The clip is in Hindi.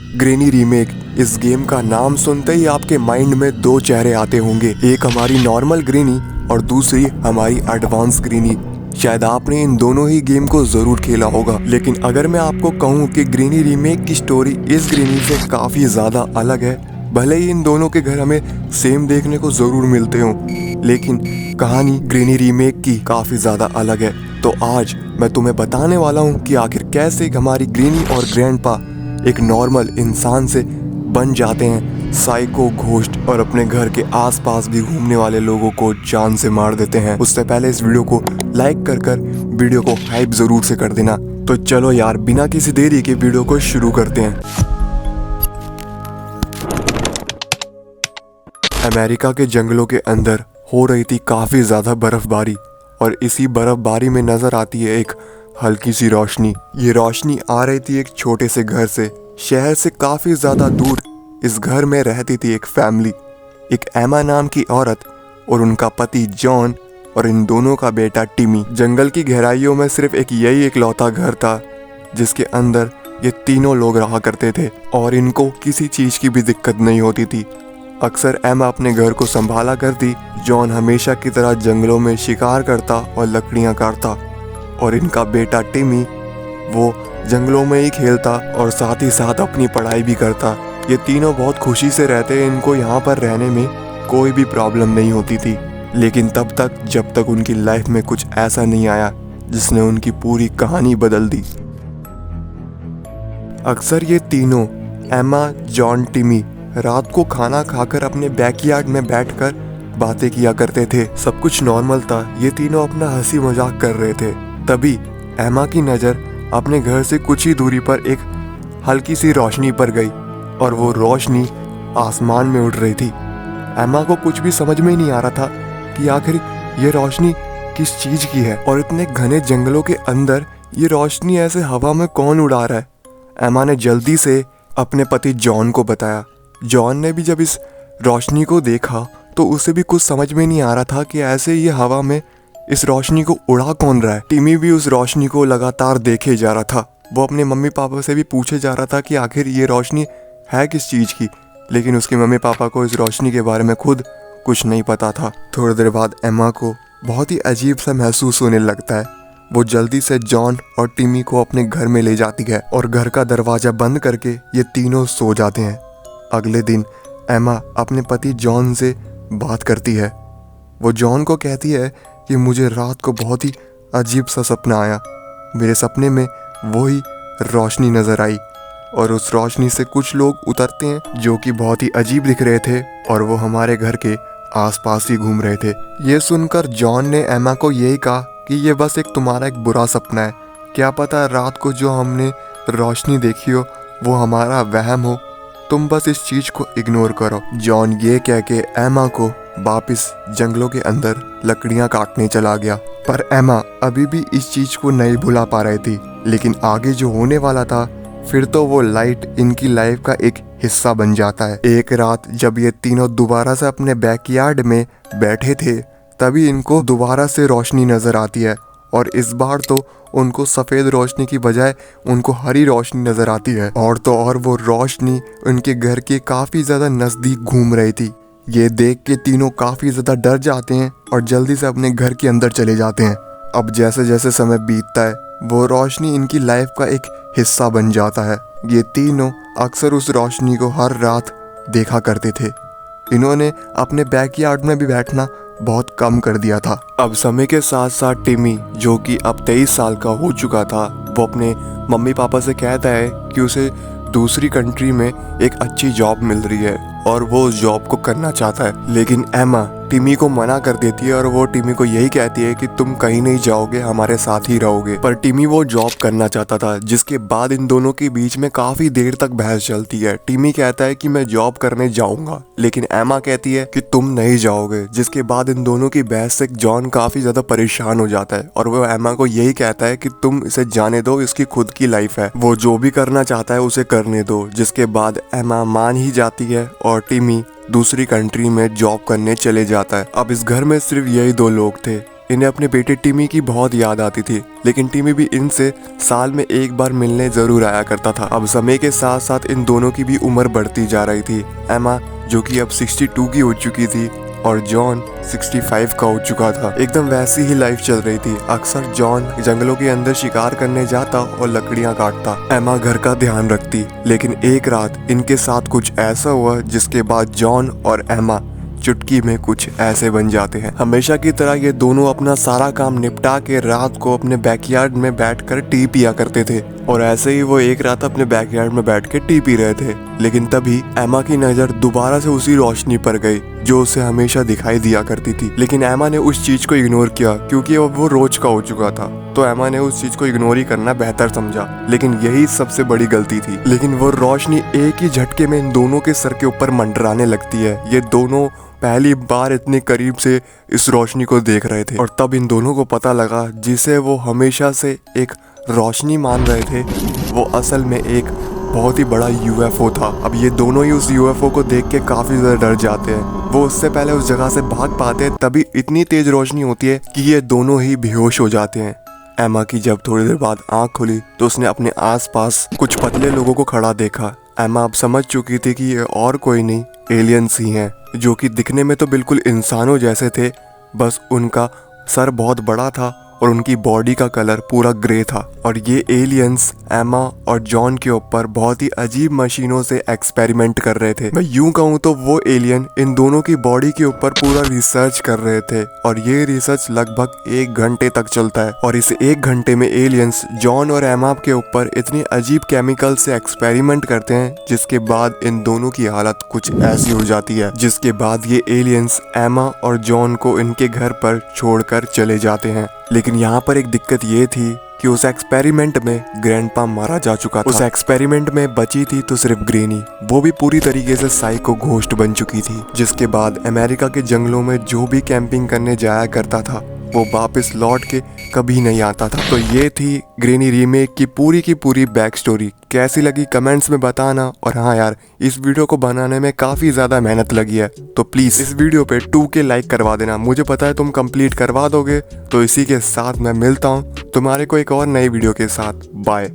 Granny remake. इस गेम का नाम सुनते ही आपके माइंड में दो चेहरे आते होंगे, एक हमारी नॉर्मल ग्रेनी और दूसरी हमारी एडवांस ग्रेनी। शायद आपने इन दोनों ही गेम को जरूर खेला होगा, लेकिन अगर मैं आपको कहूँ कि ग्रेनी रीमेक की स्टोरी इस ग्रेनी से काफी ज्यादा अलग है, भले ही इन दोनों के घर हमें सेम देखने को जरूर मिलते हों, लेकिन कहानी ग्रेनी रीमेक की काफी ज्यादा अलग है। तो आज मैं तुम्हें बताने वाला हूँ कि आखिर कैसे हमारी ग्रेनी और ग्रैंडपा एक नॉर्मल इंसान से बन जाते हैं साइको घोस्ट और अपने घर के आसपास भी घूमने वाले लोगों को जान से मार देते हैं। उससे पहले इस वीडियो को लाइक कर वीडियो को हाइप जरूर से कर देना। तो चलो यार, बिना किसी देरी के वीडियो को शुरू करते हैं। अमेरिका के जंगलों के अंदर हो रही थी काफी ज्यादा बर्फबारी और इसी बर्फबारी में नजर आती है एक हल्की सी रोशनी। ये रोशनी आ रही थी एक छोटे से घर से, शहर से काफी ज्यादा दूर। इस घर में रहती थी एक फैमिली, एक एमा नाम की औरत और उनका पति जॉन और इन दोनों का बेटा टिमी। जंगल की गहराइयों में सिर्फ यही इकलौता घर था जिसके अंदर ये तीनों लोग रहा करते थे और इनको किसी चीज की भी दिक्कत नहीं होती थी। अक्सर एमा अपने घर को संभाला करती, जॉन हमेशा की तरह जंगलों में शिकार करता और लकड़ियां काटता और इनका बेटा टिमी वो जंगलों में ही खेलता और साथ ही साथ अपनी पढ़ाई भी करता। ये तीनों बहुत खुशी से रहते, इनको यहाँ पर रहने में कोई भी प्रॉब्लम नहीं होती थी। लेकिन तब तक जब तक उनकी लाइफ में कुछ ऐसा नहीं आया जिसने उनकी पूरी कहानी बदल दी। अक्सर ये तीनों एमा, जॉन, टिमी रात को खाना खाकर अपने बैकयार्ड में बैठकर बातें किया करते थे। सब कुछ नॉर्मल था, ये तीनों अपना हंसी मजाक कर रहे थे। तभी एमा की नज़र अपने घर से कुछ ही दूरी पर एक हल्की सी रोशनी पर गई और वो रोशनी आसमान में उड़ रही थी। एमा को कुछ भी समझ में ही नहीं आ रहा था कि आखिर ये रोशनी किस चीज़ की है और इतने घने जंगलों के अंदर ये रोशनी ऐसे हवा में कौन उड़ा रहा है। एमा ने जल्दी से अपने पति जॉन को बताया। जॉन ने भी जब इस रोशनी को देखा तो उसे भी कुछ समझ में नहीं आ रहा था कि ऐसे ये हवा में इस रोशनी को उड़ा कौन रहा है। टिमी भी उस रोशनी को लगातार देखे जा रहा था। वो अपने मम्मी पापा से भी पूछे जा रहा था कि आखिर ये रोशनी है किस चीज़ की, लेकिन उसके मम्मी पापा को इस रोशनी के बारे में खुद कुछ नहीं पता था। थोड़ी देर बाद एमा को बहुत ही अजीब सा महसूस होने लगता है। वो जल्दी से जॉन और टिमी को अपने घर में ले जाती है और घर का दरवाज़ा बंद करके ये तीनों सो जाते हैं। अगले दिन एमा अपने पति जॉन से बात करती है। वो जॉन को कहती है कि मुझे रात को बहुत ही अजीब सा सपना आया। मेरे सपने में वही रोशनी नज़र आई और उस रोशनी से कुछ लोग उतरते हैं जो कि बहुत ही अजीब दिख रहे थे और वो हमारे घर के आसपास ही घूम रहे थे। ये सुनकर जॉन ने एमा को यही कहा कि ये बस एक तुम्हारा एक बुरा सपना है, क्या पता रात को जो हमने रोशनी देखी हो वो हमारा वहम हो, तुम बस इस चीज को इग्नोर करो। जॉन ये कह के एमा को वापस जंगलों के अंदर लकड़ियां काटने चला गया, पर एमा अभी भी इस चीज को नहीं भुला पा रही थी। लेकिन आगे जो होने वाला था, फिर तो वो लाइट इनकी लाइफ का एक हिस्सा बन जाता है। एक रात जब ये तीनों दोबारा से अपने बैकयार्ड में बैठे थे, तभी इनको दोबारा से रोशनी नजर आती है और इस बार तो उनको सफ़ेद रोशनी की बजाय उनको हरी रोशनी नज़र आती है। और तो और वो रोशनी उनके घर के काफ़ी ज़्यादा नज़दीक घूम रही थी। ये देख के तीनों काफ़ी ज़्यादा डर जाते हैं और जल्दी से अपने घर के अंदर चले जाते हैं। अब जैसे जैसे समय बीतता है, वो रोशनी इनकी लाइफ का एक हिस्सा बन जाता है। ये तीनों अक्सर उस रोशनी को हर रात देखा करते थे। इन्होंने अपने बैकयार्ड में भी बैठना बहुत कम कर दिया था। अब समय के साथ साथ टिमी, जो कि अब 23 साल का हो चुका था, वो अपने मम्मी पापा से कहता है कि उसे दूसरी कंट्री में एक अच्छी जॉब मिल रही है और वो उस जॉब को करना चाहता है। लेकिन एमा टिमी को मना कर देती है और वो टिमी को यही कहती है कि तुम कहीं नहीं जाओगे, हमारे साथ ही रहोगे। पर टिमी वो जॉब करना चाहता था, जिसके बाद इन दोनों के बीच में काफी देर तक बहस चलती है। टिमी कहता है कि मैं जॉब करने जाऊंगा, लेकिन एमा कहती है कि तुम नहीं जाओगे, जिसके बाद इन दोनों की बहस से जॉन काफी ज्यादा परेशान हो जाता है और वो एमा को यही कहता है कि तुम इसे जाने दो, इसकी खुद की लाइफ है, वो जो भी करना चाहता है उसे करने दो। जिसके बाद एमा मान ही जाती है और टिमी दूसरी कंट्री में जॉब करने चले जाता है। अब इस घर में सिर्फ यही दो लोग थे, इन्हें अपने बेटे टिमी की बहुत याद आती थी, लेकिन टिमी भी इनसे साल में एक बार मिलने जरूर आया करता था। अब समय के साथ साथ इन दोनों की भी उम्र बढ़ती जा रही थी। एमा जो कि अब 62 की हो चुकी थी और जॉन 65 का हो चुका था। एकदम वैसी ही लाइफ चल रही थी। अक्सर जॉन जंगलों के अंदर शिकार करने जाता और लकड़ियां काटता। एमा घर का ध्यान रखती, लेकिन एक रात इनके साथ कुछ ऐसा हुआ जिसके बाद जॉन और एमा चुटकी में कुछ ऐसे बन जाते हैं। हमेशा की तरह ये दोनों अपना सारा काम निपटा के रात को अपने बैकयार्ड में बैठकर टी पिया करते थे। और ऐसे ही वो एक रात अपने बैकयार्ड में बैठ के टी पी रहे थे, लेकिन तभी एमा की नजर दोबारा से उसी रोशनी पर गई जो उसे हमेशा दिखाई दिया करती थी। लेकिन एमा ने उस चीज को इग्नोर किया क्योंकि अब वो रोज का हो चुका था। तो एमा ने उस चीज को इग्नोर ही करना बेहतर समझा, लेकिन यही सबसे बड़ी गलती थी। लेकिन वो रोशनी एक ही झटके में इन दोनों के सर के ऊपर मंडराने लगती है। ये दोनों पहली बार इतने करीब से इस रोशनी को देख रहे थे और तब इन दोनों को पता लगा जिसे वो हमेशा से एक रोशनी मान रहे थे वो असल में एक बहुत ही बड़ा यूएफओ था। अब ये दोनों ही उस यूएफओ को देख के काफी ज्यादा डर जाते हैं। वो उससे पहले उस जगह से भाग पाते हैं, तभी इतनी तेज रोशनी होती है कि ये दोनों ही बेहोश हो जाते हैं। एमा की जब थोड़ी देर बाद आंख खुली तो उसने अपने आसपास कुछ पतले लोगों को खड़ा देखा। एमा अब समझ चुकी थी कि ये और कोई नहीं, एलियंस ही हैं, जो कि दिखने में तो बिल्कुल इंसानों जैसे थे, बस उनका सर बहुत बड़ा था और उनकी बॉडी का कलर पूरा ग्रे था। और ये एलियंस एमा और जॉन के ऊपर बहुत ही अजीब मशीनों से एक्सपेरिमेंट कर रहे थे। मैं यूं कहूँ तो वो एलियन इन दोनों की बॉडी के ऊपर पूरा रिसर्च कर रहे थे और ये रिसर्च लगभग 1 घंटे तक चलता है। और इस 1 घंटे में एलियंस जॉन और एमा के ऊपर इतनी अजीब केमिकल से एक्सपेरिमेंट करते हैं जिसके बाद इन दोनों की हालत कुछ ऐसी हो जाती है। जिसके बाद ये एलियंस एमा और जॉन को इनके घर पर छोड़कर चले जाते हैं। लेकिन यहाँ पर एक दिक्कत ये थी कि उस एक्सपेरिमेंट में ग्रैंडपा मारा जा चुका था। उस एक्सपेरिमेंट में बची थी तो सिर्फ ग्रेनी, वो भी पूरी तरीके से साइको घोस्ट बन चुकी थी। जिसके बाद अमेरिका के जंगलों में जो भी कैंपिंग करने जाया करता था वो वापस लौट के कभी नहीं आता था। तो ये थी ग्रेनी रीमेक की पूरी बैक स्टोरी। कैसी लगी कमेंट्स में बताना। और हाँ यार, इस वीडियो को बनाने में काफ़ी ज़्यादा मेहनत लगी है, तो प्लीज़ इस वीडियो पे 2K लाइक करवा देना। मुझे पता है तुम कंप्लीट करवा दोगे। तो इसी के साथ मैं मिलता हूँ तुम्हारे को एक और नई वीडियो के साथ। बाय।